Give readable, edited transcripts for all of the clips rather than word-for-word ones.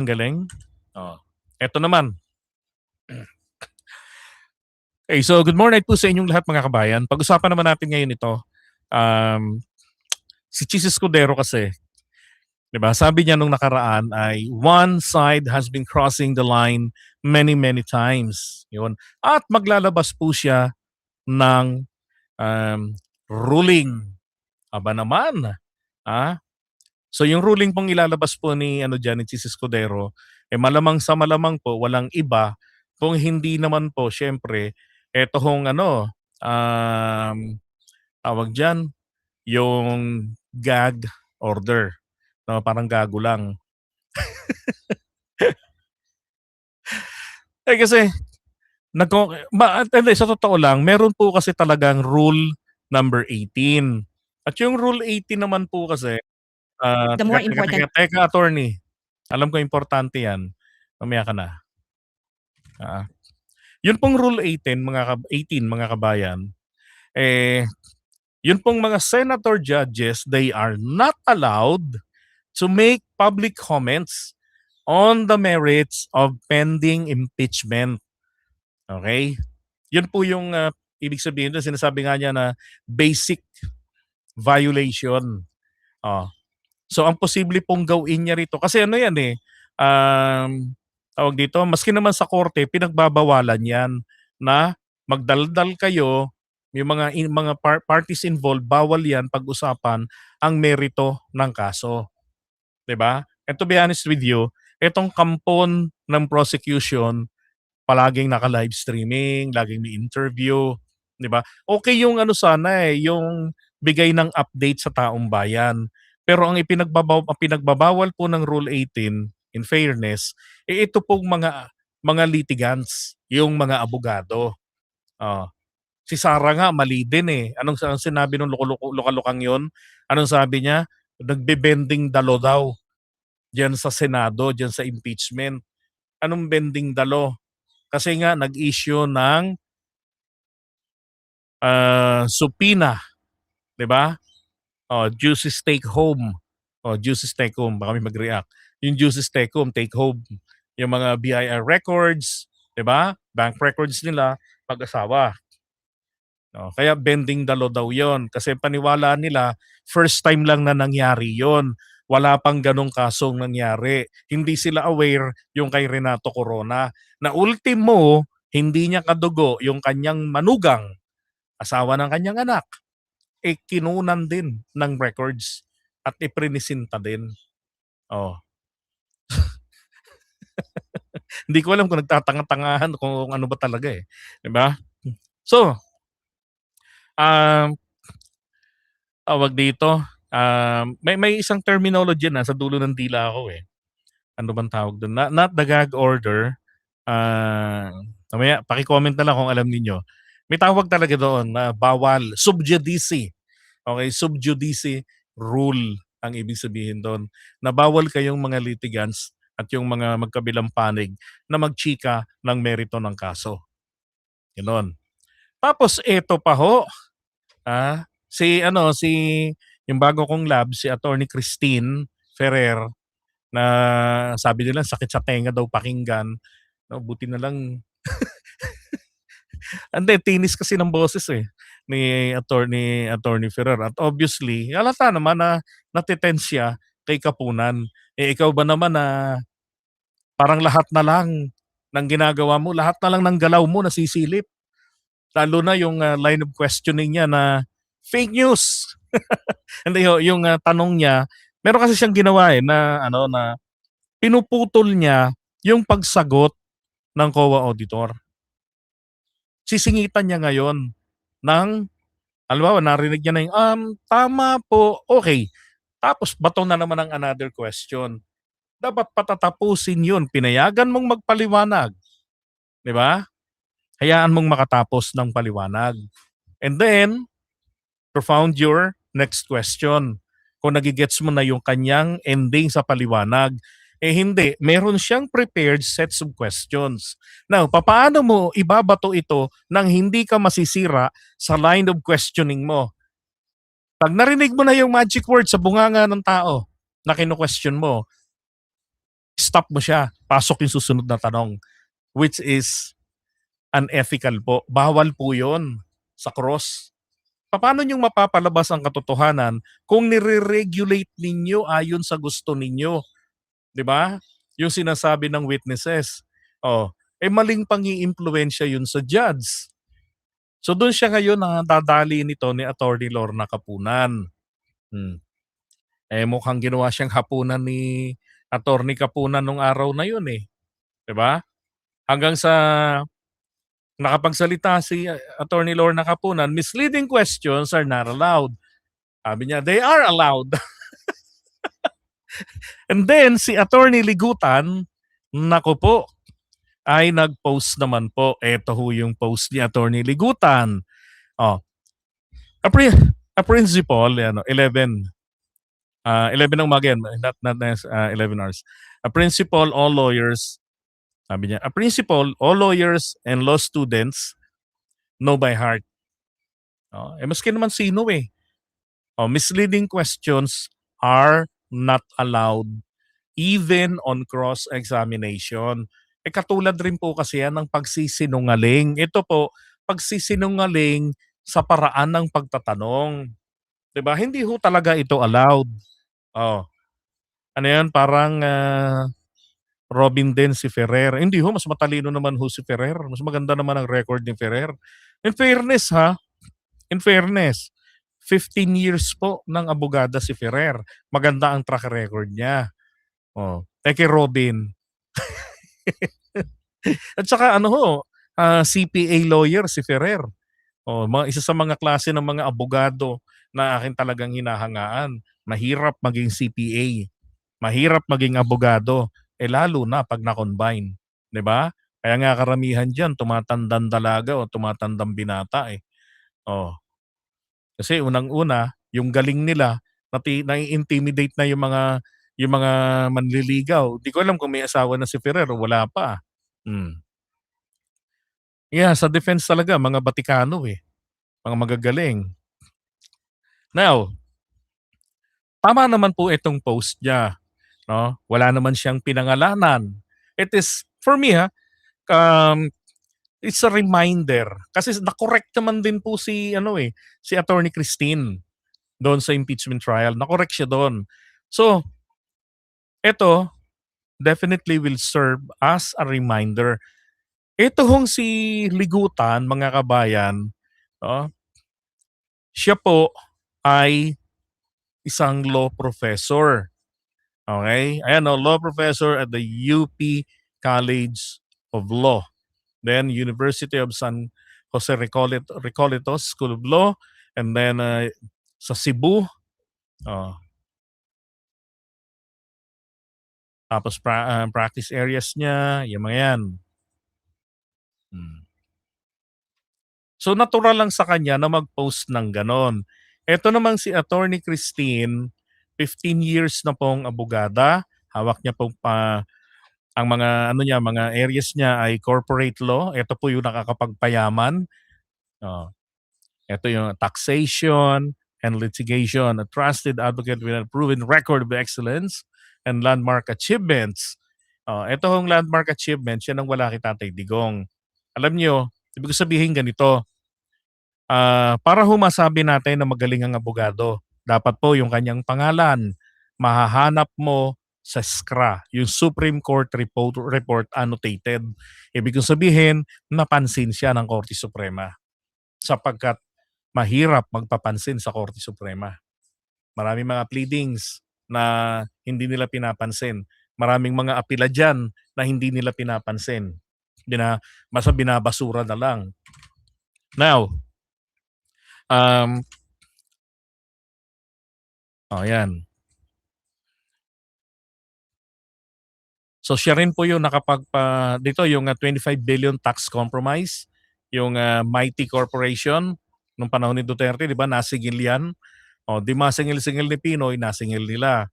Ang galing. Oh. Eto naman. Okay, so good morning po sa inyong lahat mga kabayan. Pag-usapan naman natin ngayon ito. Um, si Chis Escudero kasi, 'di ba? Sabi niya nung nakaraan ay one side has been crossing the line many many times. 'Yun. At maglalabas po siya ng um, ruling. Aba naman. Ah, so yung ruling pong ilalabas po ni ano diyan ni Chis Escudero, malamang sa malamang po walang iba kung hindi naman po syempre eto hong ano, tawag diyan, yung gag order, 'no, parang gago lang. Kasi hindi, sa totoo lang meron po kasi talagang rule number 18. At yung rule 18 naman po kasi, The more teka, teka, important. teka, teka attorney, alam ko importante 'yan, mamaya ka na. Ah, yun pong rule 18 mga kabayan, eh, yun pong mga senator judges, they are not allowed to make public comments on the merits of pending impeachment. Okay? Yun po yung ibig sabihin doon, sinasabi nga niya na basic violation. Oh. So ang posible pong gawin niya rito, kasi ano yan tawag dito, maski naman sa korte, pinagbabawalan yan na magdaldal kayo, yung mga parties involved, bawal yan pag-usapan ang merito ng kaso. 'Di ba? And to be honest with you, itong kampon ng prosecution, palaging naka-live streaming, laging may interview, 'di ba? Okay yung ano sana yung bigay ng update sa taong bayan. Pero ang pinagbabawal po ng Rule 18, in fairness, ito pong mga litigants, yung mga abogado. Oh. Si Sara nga mali din Anong sinabi nung lukalukang 'yon? Anong sabi niya? Nagbe-bending dalo daw diyan sa Senado, diyan sa impeachment. Anong bending dalo? Kasi nga nag-issue ng subpoena, 'di ba? Justice take home. Justice take home, baka may mag-react. Yung justice take home, take home. Yung mga BIR records, 'di ba? Bank records nila, pag-asawa. Kaya bending the law daw 'yon kasi paniwala nila first time lang na nangyari 'yon. Wala pang ganong kasong nangyari. Hindi sila aware yung kay Renato Corona na ultimo hindi niya kadugo yung kanyang manugang, asawa ng kanyang anak, kinunan din ng records at iprinisinta din. Oh. Hindi ko alam kung nagtatanga-tangahan kung ano ba talaga 'di ba? So, um, tawag dito, may isang terminology na sa dulo ng dila ko Ano bang tawag doon? Not the gag order. Mamaya paki-comment na lang kung alam niyo. May tawag talaga doon na bawal, sub judice. Okay, sub judice rule ang ibig sabihin doon. Na bawal kayong mga litigants at yung mga magkabilang panig na magchika ng merito ng kaso. Ganon. Tapos eto pa ho, si yung bago kong lab, si Attorney Christine Ferrer, na sabi nila sakit sa tenga daw pakinggan. No, buti na lang. Hindi, tinis kasi ng boses ni Attorney Ferrer. At obviously, halata naman na natitense siya kay Kapunan. Ikaw ba naman na parang lahat na lang ng ginagawa mo, lahat na lang ng galaw mo nasisilip. Lalo na yung line of questioning niya na fake news. Hindi yung tanong niya, meron kasi siyang ginawa na pinuputol niya yung pagsagot ng COA auditor. Sisingitan niya ngayon ng, halimbawa narinig niya na yung, tama po, okay. Tapos bato na naman ang another question. Dapat patatapusin yun. Pinayagan mong magpaliwanag. Di ba? Hayaan mong makatapos ng paliwanag. And then, propound your next question. Kung nagigets mo na yung kanyang ending sa paliwanag, hindi. Meron siyang prepared sets of questions. Now, paano mo ibabato ito nang hindi ka masisira sa line of questioning mo? Pag narinig mo na yung magic word sa bunganga ng tao na kino-question mo, stop mo siya, pasok yung susunod na tanong, which is unethical po. Bawal po yun sa cross. Paano niyong mapapalabas ang katotohanan kung nire-regulate ninyo ayon sa gusto ninyo, 'di ba? Yung sinasabi ng witnesses. Oh, maling pang-iimpluwensya yun sa judge. So doon siya ngayon nadadali nito ni Attorney Lorna Kapunan. Hmm. Mukhang ginawa siyang hapunan ni Attorney Kapunan nung araw na yun, 'di ba? Hanggang sa nakapagsalita si Attorney Lorna Kapunan, misleading questions are not allowed. Sabi niya, they are allowed. And then si Attorney Ligutan, nako po, ay nag-post naman po. Ito ho yung post ni Attorney Ligutan. Oh, a principal, 11 ng umaga yan, not 11 hours. A principal, all lawyers, sabi niya, a principal, all lawyers and law students know by heart. Maski naman sino misleading questions are not allowed even on cross-examination. Katulad rin po kasi yan ng pagsisinungaling. Ito po, pagsisinungaling sa paraan ng pagtatanong. 'Di ba? Hindi ho talaga ito allowed. Oh. Ano yan? Parang Robin din si Ferrer. Hindi ho, mas matalino naman ho si Ferrer. Mas maganda naman ang record ni Ferrer. In fairness in fairness, 15 years po ng abogada si Ferrer. Maganda ang track record niya. Kay Robin. At saka CPA lawyer si Ferrer. Isa sa mga klase ng mga abogado na akin talagang hinahangaan. Mahirap maging CPA. Mahirap maging abogado. Lalo na pag na-combine. 'Di ba? Kaya nga karamihan dyan, tumatandang dalaga o tumatandang binata Kasi unang-una, yung galing nila, nai-intimidate na yung mga manliligaw. Di ko alam kung may asawa na si Ferrer o wala pa. Yeah, sa defense talaga, mga Batikano mga magagaling. Now, tama naman po itong post niya. No? Wala naman siyang pinangalanan. It is, for me it's a reminder. Kasi na-correct naman din po si Attorney Christine doon sa impeachment trial. Na-correct siya doon. So, ito definitely will serve as a reminder. Ito hong si Ligutan, mga kabayan, siya po ay isang law professor. Okay? Ayan law professor at the UP College of Law. Then University of San Jose Recoletos School of Law. And then sa Cebu. Tapos practice areas niya, yung mga yan. So natural lang sa kanya na mag-post ng ganon. Ito namang si Attorney Christine, 15 years na pong abogada. Hawak niya pong ang mga areas niya ay corporate law. Ito po yung nakakapagpayaman. Ito yung taxation and litigation. A trusted advocate with a proven record of excellence and landmark achievements. Ito hong landmark achievements, yan ang wala kay Tatay Digong. Alam nyo, ibig sabihin ganito, para masabi natin na magaling ang abogado, dapat po yung kanyang pangalan, mahahanap mo sa SCRA, yung Supreme Court Report Annotated. Ibig sabihin, napansin siya ng Korte Suprema. Sapagkat mahirap magpapansin sa Korte Suprema. Maraming mga pleadings na hindi nila pinapansin. Maraming mga apela dyan na hindi nila pinapansin. Basta binabasura na lang. Now, yan. So siya rin po yung dito yung 25 billion tax compromise, yung Mighty Corporation nung panahon ni Duterte, di ba, nasingil yan. Di masingil-singil ni Pinoy, nasingil nila.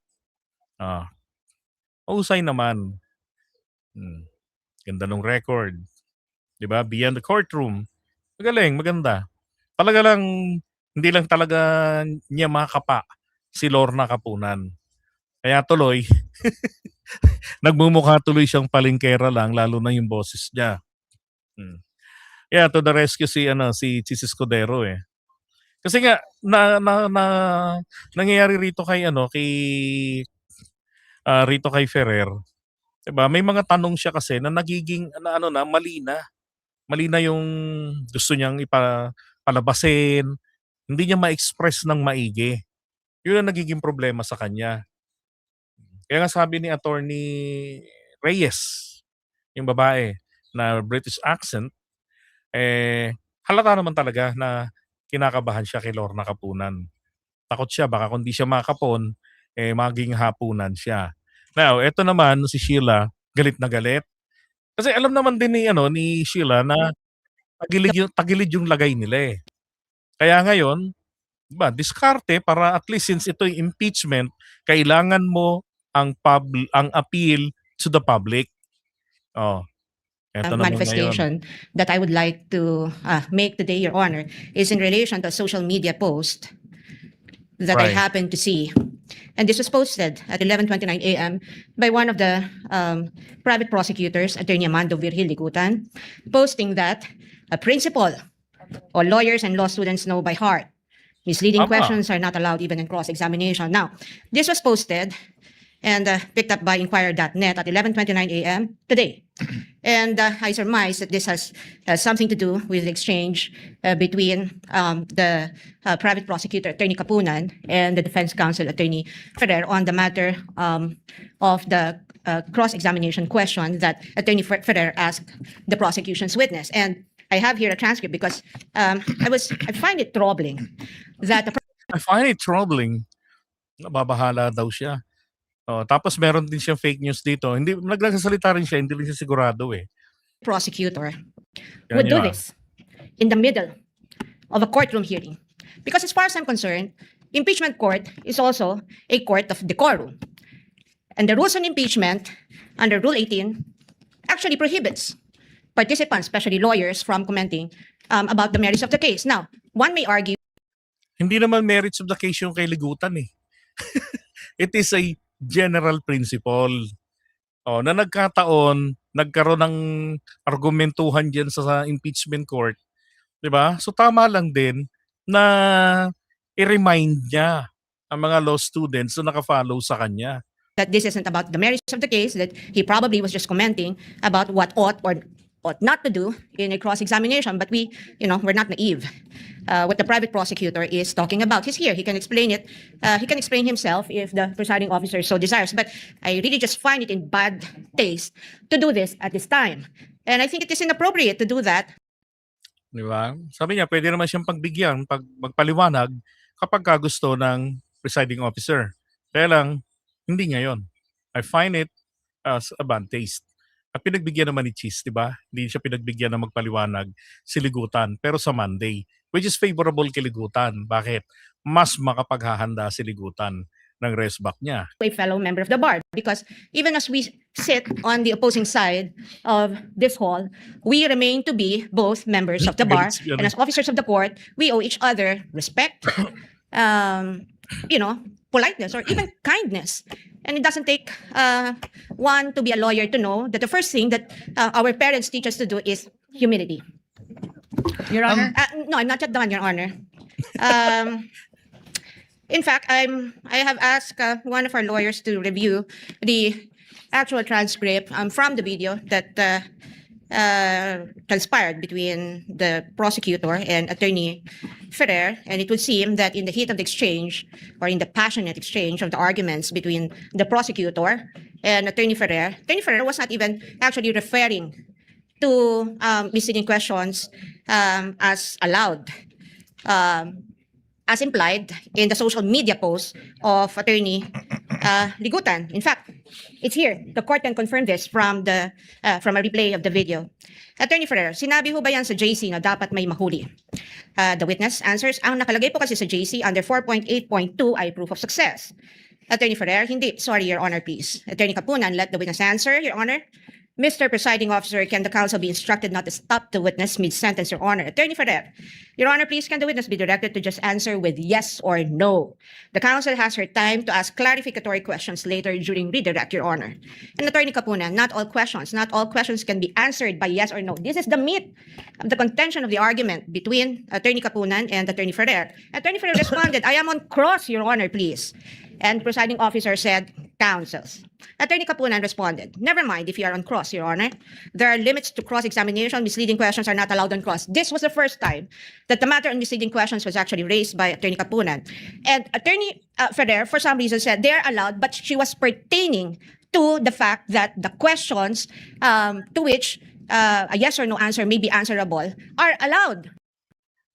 Usay naman. Ganda ng record. Di ba? Beyond the courtroom. Magaling, maganda. Talaga lang, hindi lang talaga niya makapa si Lorna Kapunan. Kaya tuloy, Nagmumukha tuloy siyang palengkera lang lalo na yung boses niya. Hmm. Yeah, to the rescue si ano, si Chis Escudero, eh. Kasi nga nangyayari rito kay ano, rito kay Ferrer, 'di ba? May mga tanong siya kasi na nagiging na ano na, mali na. Mali na yung gusto niyang palabasin, hindi niya ma-express ng maigi. Yun ang nagiging problema sa kanya. Kaya nga sabi ni Attorney Reyes, yung babae na British accent, eh, halata naman talaga na kinakabahan siya kay Lorna Kapunan. Takot siya baka kung di siya makapon, eh, maging hapunan siya. Now, eto naman si Sheila, galit na galit. Kasi alam naman din ni Sheila na tagilid yung lagay nila, eh. Kaya ngayon, 'di ba, diskarte para at least since ito'y impeachment, kailangan mo ang appeal to the public. Oh, eto naman ngayon. Manifestation that I would like to make today, Your Honor, is in relation to a social media post that I Right. happened to see. And this was posted at 11:29 a.m. by one of the private prosecutors, Attorney Amando Virgil Ligutan, posting that a principal or lawyers and law students know by heart misleading Tama. questions are not allowed even in cross-examination. Now, this was posted and picked up by Inquirer.net at 11:29 a.m. today. And I surmise that this has something to do with the exchange between the private prosecutor, Attorney Kapunan, and the defense counsel, Attorney Ferrer, on the matter of the cross-examination question that Attorney Ferrer asked the prosecution's witness. And I have here a transcript because I find it troubling that the I find it troubling. Nababahala daw siya. Oh, tapos meron din siyang fake news dito. Hindi nagsasalita rin siya, hindi rin siya sigurado, eh. prosecutor Yan would do yun. this in the middle of a courtroom hearing. Because as far as I'm concerned, impeachment court is also a court of decorum. And the rules on impeachment under Rule 18 actually prohibits participants, especially lawyers, from commenting about the merits of the case. Now, one may argue Hindi naman merits of the case yung kay Ligutan, eh. It is a general principle. Oh, na nagkaroon ng argumentuhan diyan sa impeachment court, 'di ba? So tama lang din na i-remind niya ang mga law students na naka-follow sa kanya. that this isn't about the merits of the case, that he probably was just commenting about what ought or ought not to do in a cross-examination. But we're not naive. What the private prosecutor is talking about, he's here. He can explain it. He can explain himself if the presiding officer so desires. But I really just find it in bad taste to do this at this time. And I think it is inappropriate to do that. Di ba? Sabi niya, pwede naman siyang pagbigyan, magpaliwanag kapag gusto ng presiding officer. Kaya lang, hindi ngayon. I find it as a bad taste. At pinagbigyan naman ni Cheese, di ba? Hindi siya pinagbigyan na magpaliwanag si Ligutan, pero sa Monday, which is favorable kay Ligutan. Bakit? Mas makapaghahanda si Ligutan ng resback niya. A fellow member of the bar, because even as we sit on the opposing side of this hall, we remain to be both members of the bar, and as officers of the court, we owe each other respect, politeness, or even kindness. And it doesn't take one to be a lawyer to know that the first thing that our parents teach us to do is humility. Your Honor? No, I'm not yet done, Your Honor. In fact, I have asked one of our lawyers to review the actual transcript from the video that transpired between the prosecutor and Attorney Ferrer, and it would seem that in the heat of the exchange, or in the passionate exchange of the arguments between the prosecutor and Attorney Ferrer was not even actually referring to misleading questions as allowed. As implied in the social media post of Attorney Ligutan. In fact, it's here. The court can confirm this from a replay of the video. Attorney Ferrer, sinabi ho ba yan sa JC na dapat may mahuli? The witness answers, ang nakalagay po kasi sa JC under 4.8.2 ay proof of success. Attorney Ferrer, hindi. Sorry, Your Honor, please. Attorney Kapunan, let the witness answer, Your Honor. Mr. Presiding Officer, can the counsel be instructed not to stop the witness mid-sentence, Your Honor? Attorney Ferrer, Your Honor, please can the witness be directed to just answer with yes or no? The counsel has her time to ask clarificatory questions later during redirect, Your Honor. And Attorney Kapunan, not all questions can be answered by yes or no. This is the meat of the contention of the argument between Attorney Kapunan and Attorney Ferrer. Attorney Ferrer responded, I am on cross, Your Honor, please. And presiding officer said, counsels. Attorney Kapunan responded, never mind if you are on cross, Your Honor. There are limits to cross-examination. Misleading questions are not allowed on cross. This was the first time that the matter on misleading questions was actually raised by Attorney Kapunan. And Attorney Ferrer, for some reason, said they're allowed, but she was pertaining to the fact that the questions to which a yes or no answer may be answerable are allowed.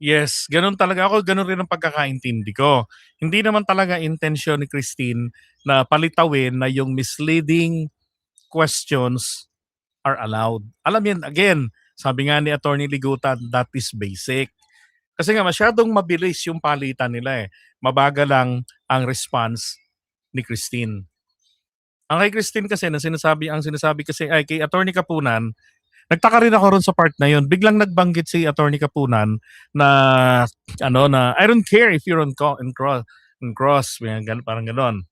Yes, ganun talaga ako, ganun rin ang pagkakaintindi ko. Hindi naman talaga intensyon ni Christine na palitawin na yung misleading questions are allowed. Alam yan, again, sabi nga ni Attorney Ligutan, that is basic. Kasi nga masyadong mabilis yung palitan nila eh. Mabagal lang ang response ni Christine. Ang kay Christine kasi, ang sinasabi kasi ay kay Attorney Kapunan, nagtaka rin ako ron sa part na yun. Biglang nagbanggit si Attorney Kapunan na I don't care if you're on cross, parang ganon.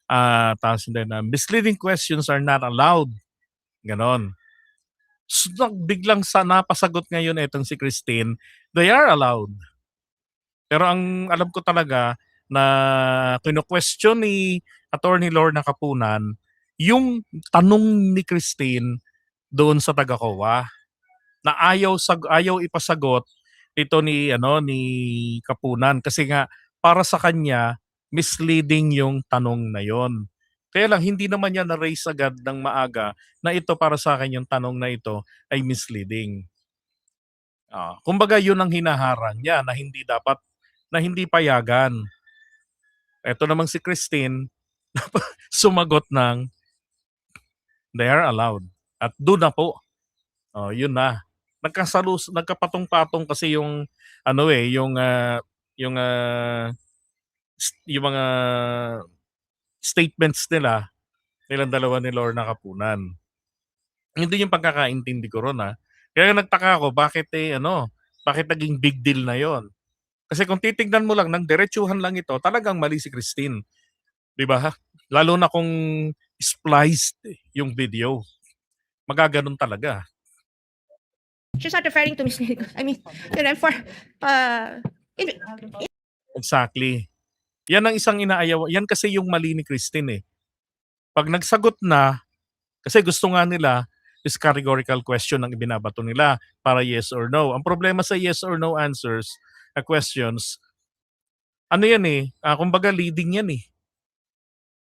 Tapos then, misleading questions are not allowed. Ganon. So, biglang napasagot ngayon itong si Christine, they are allowed. Pero ang alam ko talaga na kino-question ni Attorney Lorna Kapunan, yung tanong ni Christine doon sa taga-COA na ayaw ipasagot ito ni Kapunan kasi nga para sa kanya misleading yung tanong na yon. Kaya lang hindi naman niya na-raise agad ng maaga na ito para sa akin yung tanong na ito ay misleading. Kumbaga yun ang hinaharang niya na hindi payagan. Ito namang si Christine sumagot ng they are allowed. At doon na po. Yun na. Nagkapatong-patong kasi yung mga statements nilang dalawa ni Lorna Kapunan. Hindi yung pagkakaintindi ko ron Kaya nagtaka ako bakit naging big deal na yon. Kasi kung titignan mo lang ng diretsuhan lang ito, talagang mali si Christine. 'Di ba? Lalo na kung spliced yung video. Magaganon talaga. She's not referring to misleading. I mean, for Exactly. Yan ang isang inaayaw. Yan kasi yung mali ni Christine eh. Pag nagsagot na, kasi gusto nga nila is categorical question ang ibinabato nila para yes or no. Ang problema sa yes or no answers, questions, kumbaga leading yan eh.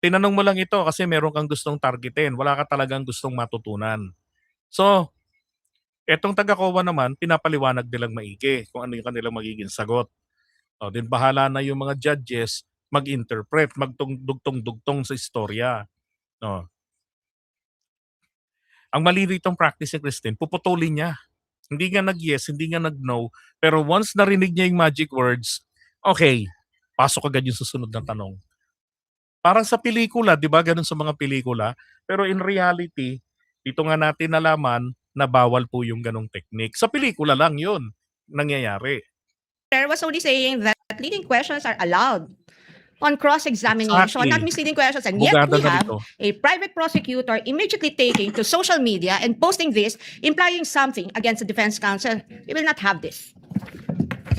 Tinanong mo lang ito kasi meron kang gustong targetin. Wala ka talagang gustong matutunan. So, etong taga-COA naman, pinapaliwanag nilang maigi kung ano yung kanilang magiging sagot. Din bahala na yung mga judges mag-interpret, magdugtong-dugtong sa istorya. Ang mali ritong practice ni Christine, puputulin niya. Hindi nga nag-yes, hindi nga nag-no, pero once narinig niya yung magic words, okay, pasok agad yung susunod na tanong. Parang sa pelikula, di ba? Ganun sa mga pelikula. Pero in reality, dito nga natin nalaman na bawal po yung ganong technique. Sa pelikula lang yun nangyayari. Ferrer was only saying that leading questions are allowed on cross-examination, Exactly. not misleading questions. And yet Bugada we na have dito. a private prosecutor immediately taking to social media and posting this, implying something against the defense counsel. We will not have this.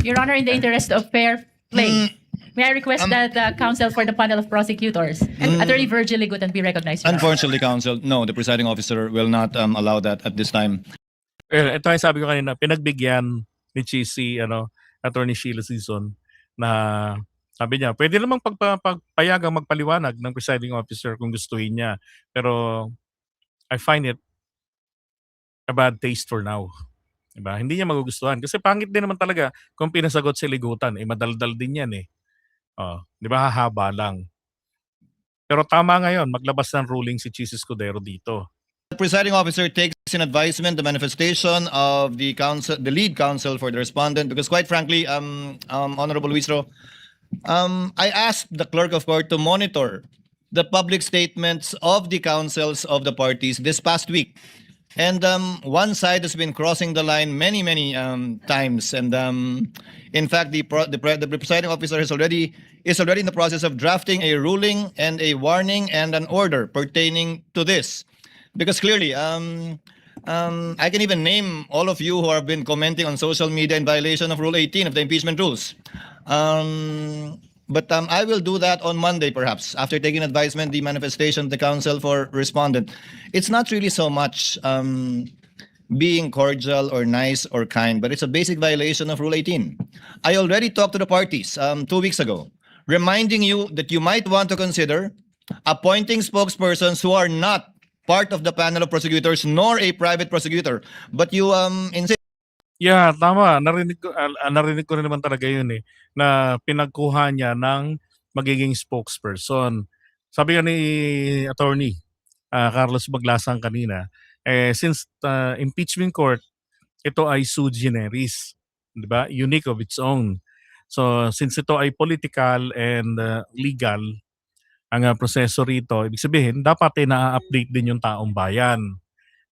Your Honor, in the interest of fair play, may I request that the counsel for the panel of prosecutors, Attorney Virgil Ligutan, be recognized. Your Honor. Unfortunately, counsel, no, the presiding officer will not allow that at this time. Ito yung sabi ko kanina, pinagbigyan ni Cheesy, Attorney Sheila Season na sabi niya, pwede namang pagpayagang magpaliwanag ng presiding officer kung gustuhin niya. Pero I find it a bad taste for now. Diba? Hindi niya magugustuhan. Kasi pangit din naman talaga kung pinasagot si Ligutan. Madaldal din yan eh. Di ba hahaba lang. Pero tama ngayon, maglabas ng ruling si Cheesy Escudero dito. The presiding officer takes in advisement the manifestation of the lead counsel for the respondent, because quite frankly, Honorable Luisro, I asked the clerk of court to monitor the public statements of the counsels of the parties this past week. And one side has been crossing the line many, many times. And in fact, the presiding officer is already in the process of drafting a ruling and a warning and an order pertaining to this, because clearly, I can even name all of you who have been commenting on social media in violation of Rule 18 of the impeachment rules. But I will do that on Monday, perhaps, after taking advisement, the manifestation of the council for respondent. It's not really so much being cordial or nice or kind, but it's a basic violation of Rule 18. I already talked to the parties 2 weeks ago, reminding you that you might want to consider appointing spokespersons who are not part of the panel of prosecutors nor a private prosecutor. But you insist. Yeah, tama. Narinig ko rin naman talaga yun eh, na pinagkuha niya ng magiging spokesperson. Sabi nga ni attorney Carlos Baglasang kanina, since impeachment court, ito ay sui generis, di ba? Unique of its own. So since ito ay political and legal, ang proseso rito, ibig sabihin, dapat na-update din yung taong bayan.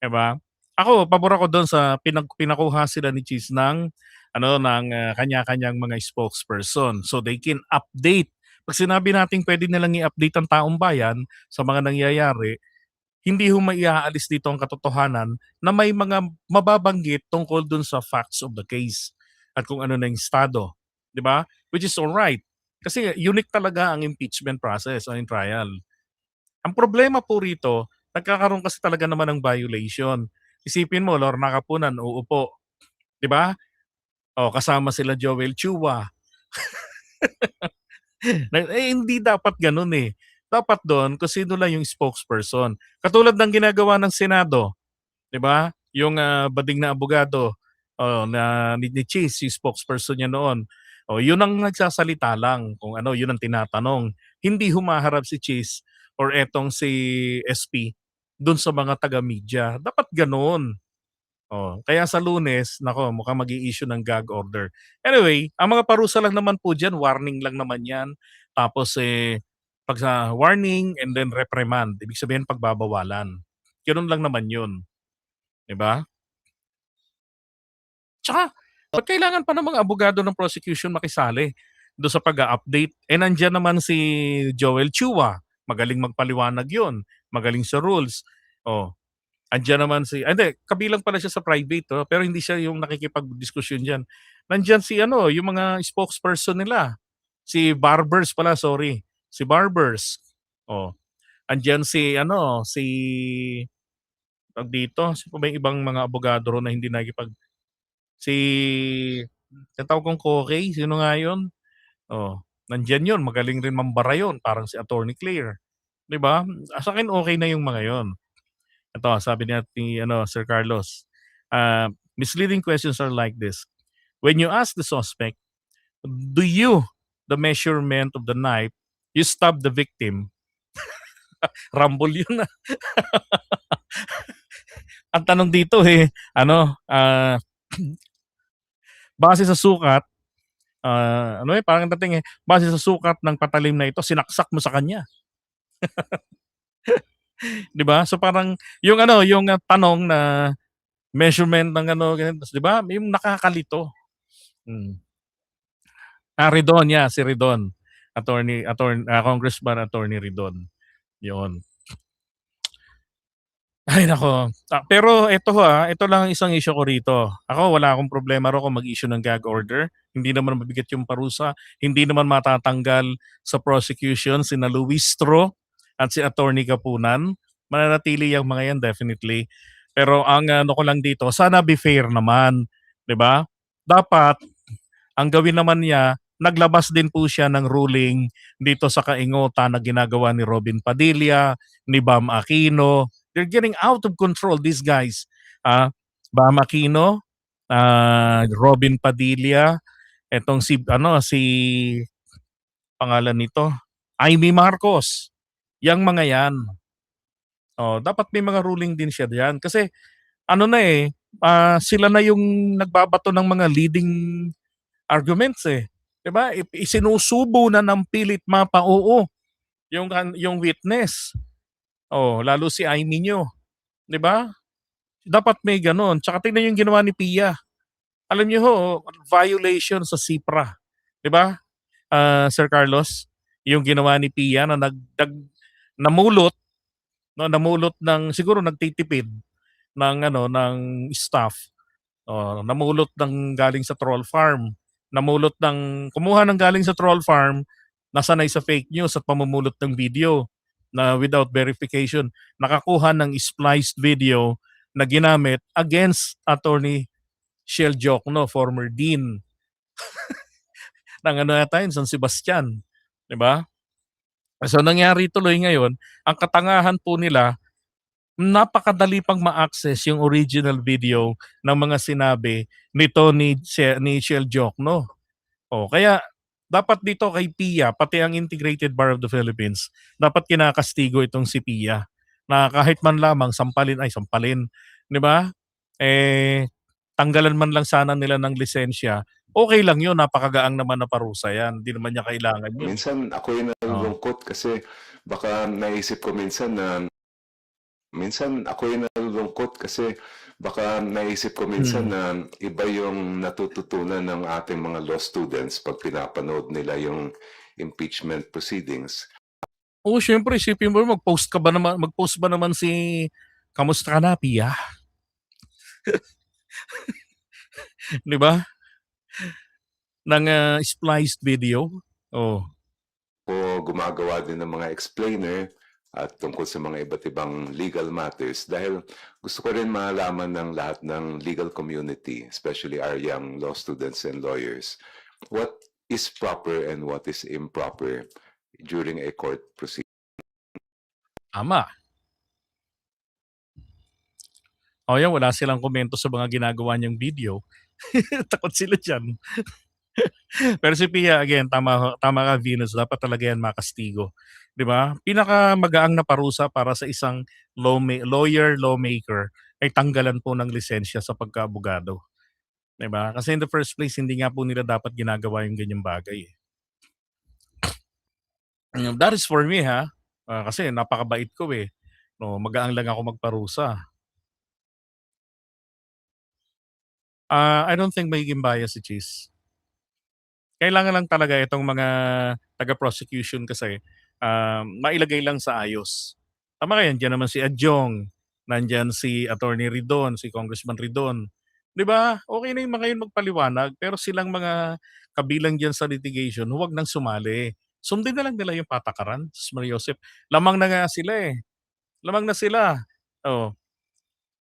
Diba? Ako, pabor ako doon sa pinakuha sila ni Cheese ng kanya-kanyang mga spokesperson so they can update. Pag sinabi natin pwede nilang i-update ang taong bayan sa mga nangyayari, hindi ho maiaalis dito ang katotohanan na may mga mababanggit tungkol dun sa facts of the case at kung ano na yung estado. Di ba? Which is alright. Kasi unique talaga ang impeachment process o yung trial. Ang problema po rito, nagkakaroon kasi talaga naman ng violation. Isipin mo, Lorna Kapunan, uupo. Di ba? O, kasama sila Joel Chua. Hindi dapat ganun eh. Dapat doon kung sino lang yung spokesperson. Katulad ng ginagawa ng Senado. Di ba? Yung bading na abogado na ni Cheese, yung spokesperson niya noon. O, yun ang nagsasalita lang kung ano, yun ang tinatanong. Hindi humaharap si Cheese or etong si SP doon sa mga taga-media. Dapat ganoon. Oh, kaya sa Lunes, nako, mukhang mag-i-issue ng gag order. Anyway, ang mga parusa lang naman po diyan, warning lang naman 'yan. Tapos pag sa warning and then reprimand, ibig sabihin pagbabawalan. Ganoon lang naman 'yun, 'di ba? Tsaka, ba't kailangan pa ng mga abogado ng prosecution makisali doon sa pag-update? Nandiyan naman si Joel Chua. Magaling magpaliwanag yun. Magaling sa rules. Oh, andiyan naman hindi, kabilang pala siya sa private, pero hindi siya yung nakikipag-diskusyon diyan. Nandiyan si yung mga spokesperson nila. Si Barbers pala, sorry. Si Barbers. Oh, andiyan si tawag dito, si pa ba yung ibang mga abogado ro na hindi si tinatawag kong Kokey, sino nga yun? Oh, nandiyan yun, magaling rin mambara yun, parang si Attorney Claire. 'Di ba? Sa akin okay na yung mga yon. Ito, sabi ni Sir Carlos, misleading questions are like this. When you ask the suspect, do you, the measurement of the knife, you stab the victim? Rumble yun na. Ang tanong dito base sa sukat, parang dating base sa sukat ng patalim na ito, sinaksak mo sa kanya. 'Di ba? So parang yung tanong na measurement ng ganun, 'di ba? Yung nakakalito. Hmm. Ridon, si Ridon. Congressman Attorney Ridon. 'Yon. Ay nako. Pero ito lang ang isang issue ko rito. Ako wala akong problema ro kung mag-issue ng gag order. Hindi naman mabigat yung parusa, hindi naman matatanggal sa prosecution sina Luis Tro at si Attorney Kapunan. Mananatili yung mga yan definitely. Pero ang ko lang dito, sana be fair naman, 'di ba? Dapat ang gawin naman niya, naglabas din po siya ng ruling dito sa kaingota na ginagawa ni Robin Padilla, ni Bam Aquino. They're getting out of control, these guys. Bam Aquino, Robin Padilla, etong si pangalan nito, Amy Marcos. Yang mga yan. Oh, dapat may mga ruling din siya diyan kasi sila na yung nagbabato ng mga leading arguments eh. 'Di ba? Isinusubo na ng pilit mapa-oo yung witness. Oh, lalo si Amy nyo. 'Di ba? Dapat may gano'n. Tsaka tingnan yung ginawa ni Pia. Alam niyo ho, violation sa SIPRA. 'Di ba, Sir Carlos? Yung ginawa ni Pia na namulot, no, namulot ng siguro nagtitipid ng ng staff. Oh, namulot ng galing sa troll farm. Kumuha ng galing sa troll farm, nasanay sa fake news at pamumulot ng video na without verification. Nakakuha ng spliced video na ginamit against Attorney Shell Jokno, former dean ng yata yun, San Sebastian. 'Di ba? So nangyari tuloy ngayon, ang katangahan po nila, napakadali pang ma-access yung original video ng mga sinabi ni Shell Jokno. Kaya dapat dito kay Pia, pati ang Integrated Bar of the Philippines, dapat kinakastigo itong si Pia. Na kahit man lamang sampalin, 'di ba? Tanggalan man lang sana nila ng lisensya. Okay lang 'yun, napakagaang naman na parusa 'yan. Hindi naman niya kailangan 'yun. Minsan ako'y nalulungkot kasi baka naisip ko minsan na iba yung natututunan ng ating mga law students pag pinapanood nila yung impeachment proceedings. Siyempre isipin mo mag-post ba naman si "Kamusta ka na, Pia?" 'Di ba? Ng, spliced video. Oh. O gumagawa din ng mga explainer at tungkol sa mga iba't ibang legal matters dahil gusto ko rin malaman ng lahat ng legal community, especially our young law students and lawyers, what is proper and what is improper during a court proceeding. Tama. Yan, wala silang komento sa mga ginagawa niyang video. Takot sila diyan. Pero si Pia, again, tama ka, Venus, dapat talaga yan makastigo. 'Di ba? Pinakamagaang na parusa para sa isang lawmaker ay tanggalan po ng lisensya sa pagkaabogado. 'Di ba? Kasi in the first place, hindi nga po nila dapat ginagawa yung ganyang bagay. That is for me, ha. Kasi napakabait ko eh. No, magaang lang ako magparusa. I don't think magiging bias si Cheese. Kailangan lang talaga itong mga taga-prosecution kasi mailagay lang sa ayos. Tama ka yan, diyan naman si Adjong, nandyan si Attorney Ridon, si Congressman Ridon. 'Di ba? Okay na yung mga yun magpaliwanag, pero silang mga kabilang diyan sa litigation, huwag nang sumali. Sundin na lang nila yung patakaran, Sus Maria Joseph. Lamang na nga sila eh. Lamang na sila. Oh,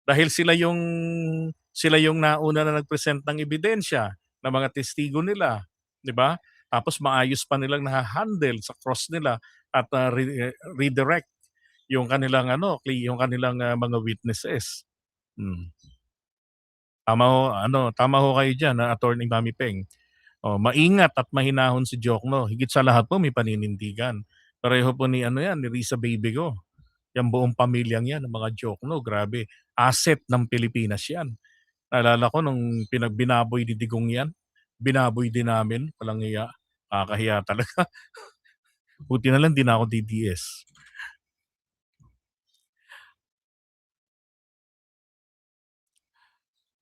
dahil sila yung nauna na nag-present ng ebidensya ng mga testigo nila, 'di ba? Tapos maayos pa nilang naha-handle sa cross nila at redirect yung kanilang mga witnesses. Hmm. Tama ho kayo diyan, Attorney Mami Peng. Maingat at mahinahon si Jokno. Higit sa lahat po may paninindigan. Pareho po ni ni Risa Baby ko. Yang buong pamilyang 'yan, ng mga Jokno, grabe. Asset ng Pilipinas 'yan. Naalala ko nung binaboy ni Digong 'yan, binaboy din namin, walang hiya. Nakakahiya talaga. Buti na lang 'di na ako DDS.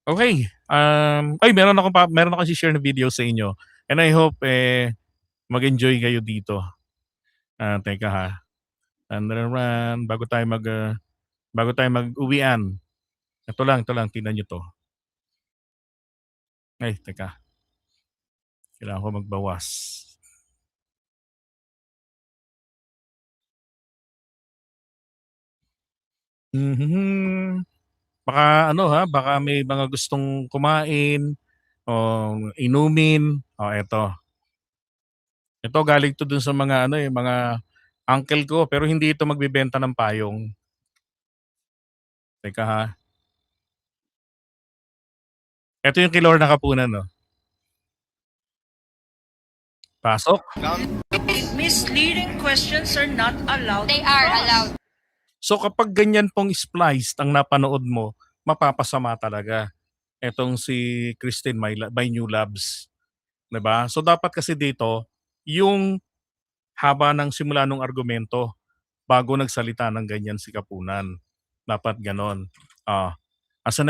Okay, meron akong i-share na video sa inyo and I hope, mag-enjoy kayo dito. Teka ha, bago tayo mag-uwian. Ito lang, tingnan niyo 'to. Ay, teka. Kailangan ko magbawas. Mhm. Baka may mga gustong kumain o inumin. Eto. Ito galing 'to dun sa mga mga uncle ko pero hindi ito magbebenta ng payong. Teka ha. Ito yung kay Lorna Kapunan, Pasok. Misleading questions are not allowed. They are allowed. So kapag ganyan pong spliced ang napanood mo, mapapasama talaga. Etong si Christine by New Labs, 'di ba? So dapat kasi dito, yung haba ng simula ng argumento bago nagsalita ng ganyan si Kapunan. Dapat ganon. As an